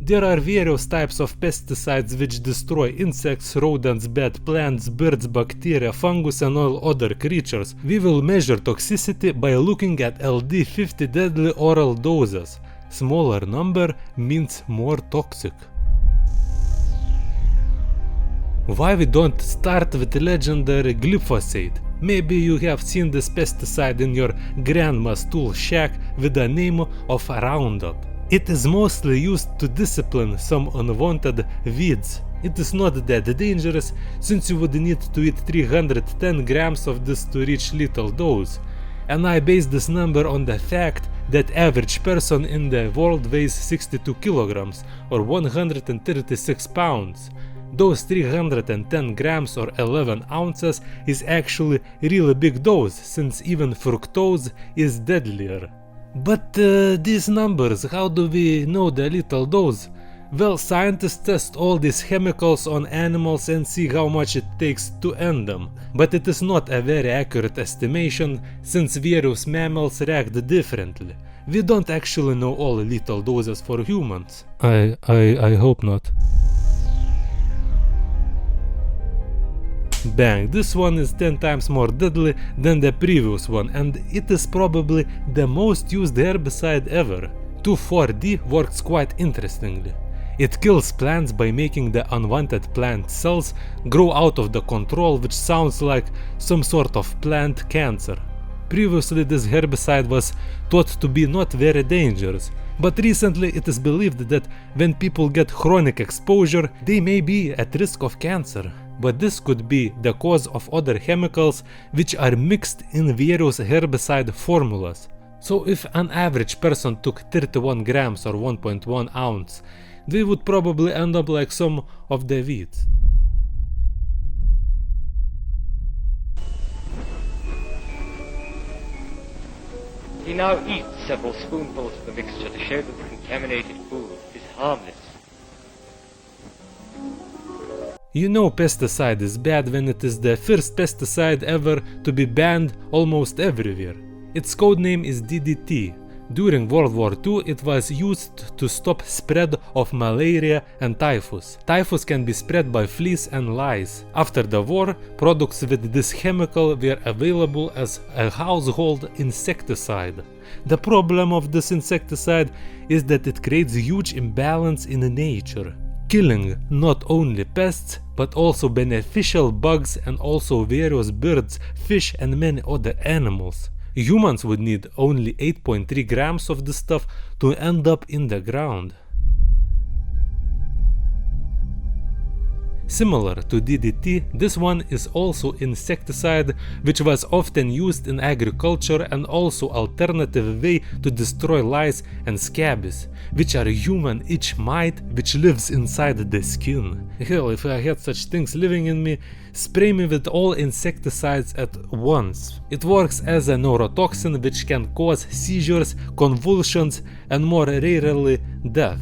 There are various types of pesticides which destroy insects, rodents, bad plants, birds, bacteria, fungus and all other creatures. We will measure toxicity by looking at LD50 deadly oral doses. Smaller number means more toxic. Why we don't start with legendary glyphosate? Maybe you have seen this pesticide in your grandma's tool shack with the name of Roundup. It is mostly used to discipline some unwanted weeds. It is not that dangerous, since you would need to eat 310 grams of this to reach lethal dose. And I base this number on the fact that average person in the world weighs 62 kilograms or 136 pounds. Those 310 grams or 11 ounces is actually really big dose, since even fructose is deadlier. But these numbers, how do we know the lethal dose? Well, scientists test all these chemicals on animals and see how much it takes to end them. But it is not a very accurate estimation, since various mammals react differently. We don't actually know all lethal doses for humans. I hope not. Bang, this one is 10 times more deadly than the previous one, and it is probably the most used herbicide ever. 2,4-D works quite interestingly. It kills plants by making the unwanted plant cells grow out of the control, which sounds like some sort of plant cancer. Previously this herbicide was thought to be not very dangerous, but recently it is believed that when people get chronic exposure, they may be at risk of cancer. But this could be the cause of other chemicals which are mixed in various herbicide formulas. So if an average person took 31 grams or 1.1 ounce, they would probably end up like some of the weeds. He now eats several spoonfuls of the mixture to show that the contaminated food is harmless. You know pesticide is bad when it is the first pesticide ever to be banned almost everywhere. Its codename is DDT. During World War II it was used to stop spread of malaria and typhus. Typhus can be spread by fleas and lice. After the war, products with this chemical were available as a household insecticide. The problem of this insecticide is that it creates huge imbalance in nature, killing not only pests but also beneficial bugs and also various birds, fish and many other animals. Humans would need only 8.3 grams of this stuff to end up in the ground. Similar to DDT, this one is also insecticide which was often used in agriculture and also alternative way to destroy lice and scabies, which are human itch mite which lives inside the skin. Hell, if I had such things living in me, spray me with all insecticides at once. It works as a neurotoxin which can cause seizures, convulsions and more rarely death.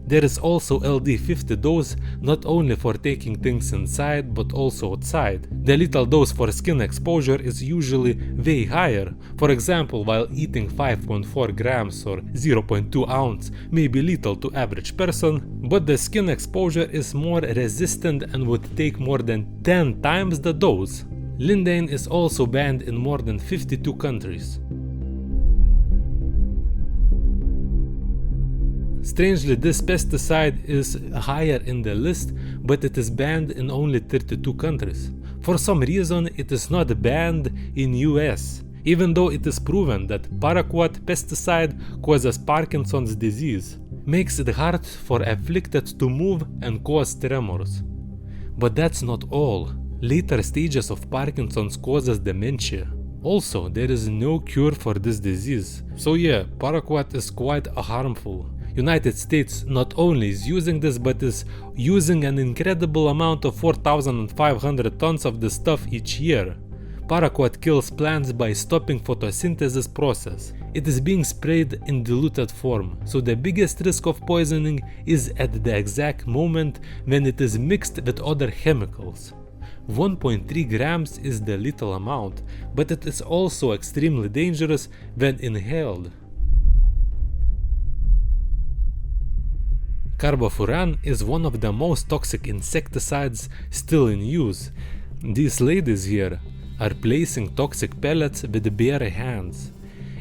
There is also LD50 dose, not only for taking things inside but also outside. The lethal dose for skin exposure is usually way higher. For example, while eating 5.4 grams or 0.2 ounce may be lethal to average person, but the skin exposure is more resistant and would take more than 10 times the dose. Lindane is also banned in more than 52 countries. Strangely, this pesticide is higher in the list, but it is banned in only 32 countries. For some reason, it is not banned in US, even though it is proven that Paraquat pesticide causes Parkinson's disease, makes it hard for afflicted to move and cause tremors. But that's not all. Later stages of Parkinson's causes dementia. Also, there is no cure for this disease. So yeah, Paraquat is quite harmful. United States not only is using this, but is using an incredible amount of 4,500 tons of this stuff each year. Paraquat kills plants by stopping photosynthesis process. It is being sprayed in diluted form, so the biggest risk of poisoning is at the exact moment when it is mixed with other chemicals. 1.3 grams is the lethal amount, but it is also extremely dangerous when inhaled. Carbofuran is one of the most toxic insecticides still in use. These ladies here are placing toxic pellets with bare hands.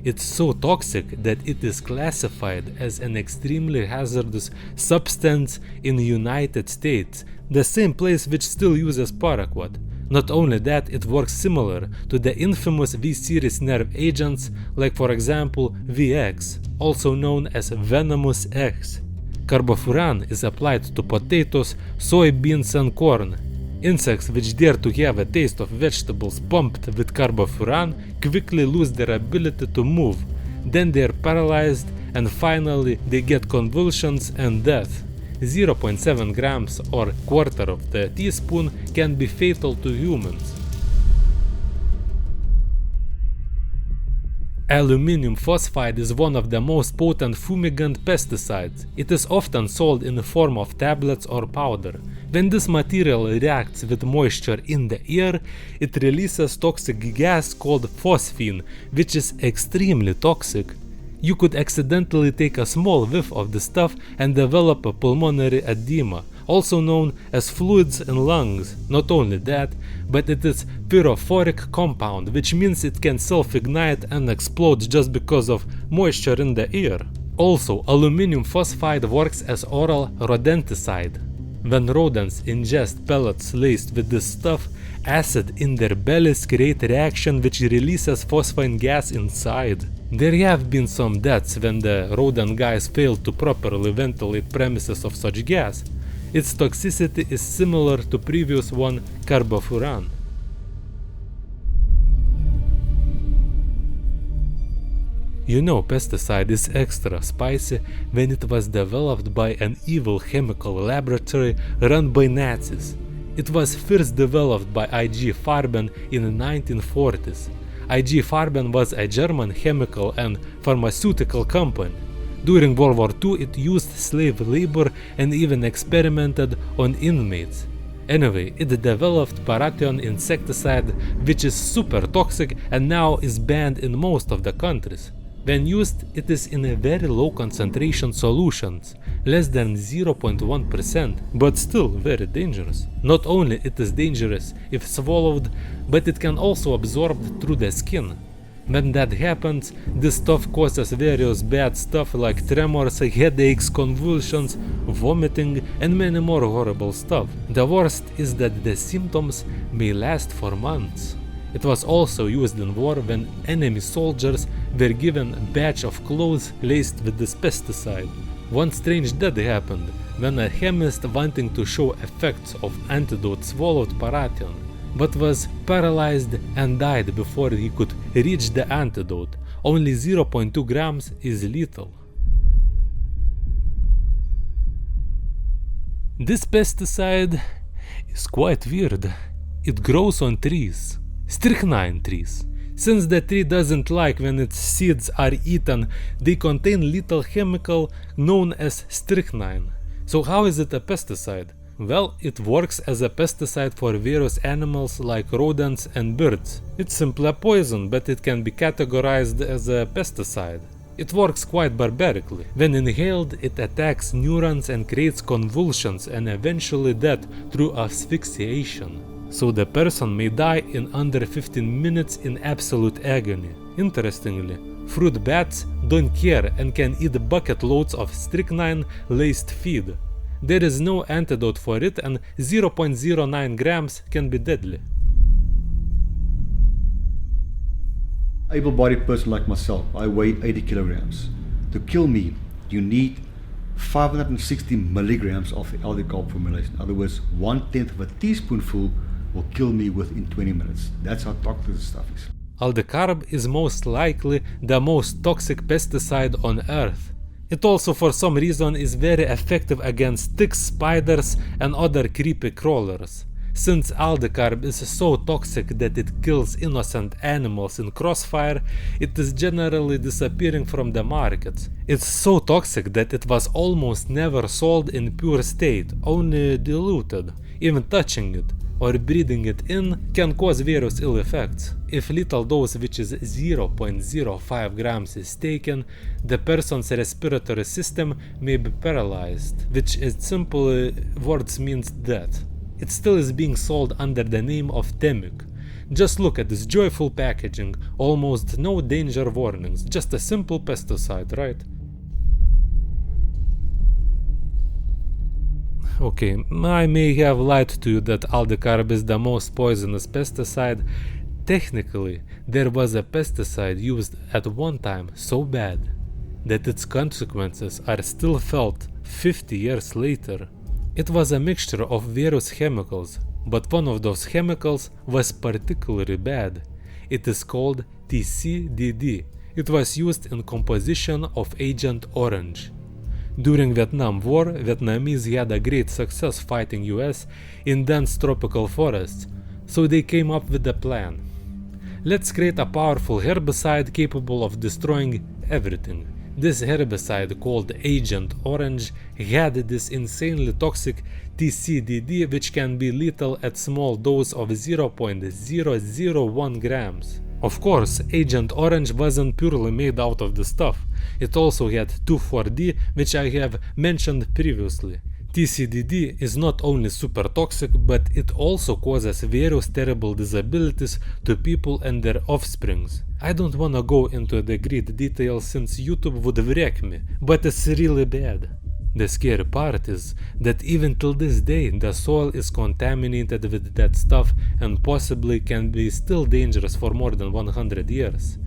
It's so toxic that it is classified as an extremely hazardous substance in the United States, the same place which still uses Paraquat. Not only that, it works similar to the infamous V-series nerve agents like for example VX, also known as Venomous X. Carbofuran is applied to potatoes, soybeans and corn. Insects which dare to have a taste of vegetables pumped with carbofuran quickly lose their ability to move, then they are paralyzed and finally they get convulsions and death. 0.7 grams or quarter of the teaspoon can be fatal to humans. Aluminium phosphide is one of the most potent fumigant pesticides. It is often sold in the form of tablets or powder. When this material reacts with moisture in the air, it releases toxic gas called phosphine, which is extremely toxic. You could accidentally take a small whiff of the stuff and develop a pulmonary edema, also known as fluids in lungs. Not only that, but it is pyrophoric compound, which means it can self-ignite and explode just because of moisture in the air. Also, aluminium phosphide works as oral rodenticide. When rodents ingest pellets laced with this stuff, acid in their bellies create a reaction which releases phosphine gas inside. There have been some deaths when the rodent guys failed to properly ventilate premises of such gas. Its toxicity is similar to previous one, carbofuran. You know, pesticide is extra spicy when it was developed by an evil chemical laboratory run by Nazis. It was first developed by IG Farben in the 1940s. IG Farben was a German chemical and pharmaceutical company. During World War II, it used slave labor and even experimented on inmates. Anyway, it developed Parathion insecticide, which is super toxic and now is banned in most of the countries. When used, it is in a very low concentration solutions, less than 0.1%, but still very dangerous. Not only it is dangerous if swallowed, but it can also absorb through the skin. When that happens, this stuff causes various bad stuff like tremors, headaches, convulsions, vomiting, and many more horrible stuff. The worst is that the symptoms may last for months. It was also used in war when enemy soldiers were given a batch of clothes laced with this pesticide. One strange death happened when a chemist wanting to show effects of antidote swallowed Parathion, but was paralyzed and died before he could reach the antidote. Only 0.2 grams is lethal. This pesticide is quite weird. It grows on trees. Strychnine trees. Since the tree doesn't like when its seeds are eaten, they contain lethal chemical known as strychnine. So how is it a pesticide? Well, it works as a pesticide for various animals like rodents and birds. It's simply a poison, but it can be categorized as a pesticide. It works quite barbarically. When inhaled, it attacks neurons and creates convulsions and eventually death through asphyxiation. So the person may die in under 15 minutes in absolute agony. Interestingly, fruit bats don't care and can eat bucket loads of strychnine-laced feed. There is no antidote for it and 0.09 grams can be deadly. Able-bodied person like myself, I weigh 80 kilograms. To kill me, you need 560 milligrams of the Aldicarb formulation. In other words, 1/10 of a teaspoonful will kill me within 20 minutes. That's how toxic this stuff is. Aldicarb is most likely the most toxic pesticide on earth. It also for some reason is very effective against ticks, spiders and other creepy crawlers. Since Aldicarb is so toxic that it kills innocent animals in crossfire, it is generally disappearing from the markets. It's so toxic that it was almost never sold in pure state, only diluted. Even touching it or breathing it in can cause various ill effects. If lethal dose, which is 0.05 grams, is taken, the person's respiratory system may be paralyzed, which in simple words means death. It still is being sold under the name of Temic. Just look at this joyful packaging, almost no danger warnings, just a simple pesticide, right? Okay, I may have lied to you that Aldicarb is the most poisonous pesticide. Technically, there was a pesticide used at one time so bad that its consequences are still felt 50 years later. It was a mixture of various chemicals, but one of those chemicals was particularly bad. It is called TCDD. It was used in composition of Agent Orange. During Vietnam War, Vietnamese had a great success fighting US in dense tropical forests, so they came up with a plan. Let's create a powerful herbicide capable of destroying everything. This herbicide, called Agent Orange, had this insanely toxic TCDD, which can be lethal at small dose of 0.001 grams. Of course, Agent Orange wasn't purely made out of the stuff. It also had 2,4-D, which I have mentioned previously. TCDD is not only super toxic, but it also causes various terrible disabilities to people and their offsprings. I don't wanna go into the great details since YouTube would wreck me, but it's really bad. The scary part is that even till this day the soil is contaminated with that stuff and possibly can be still dangerous for more than 100 years.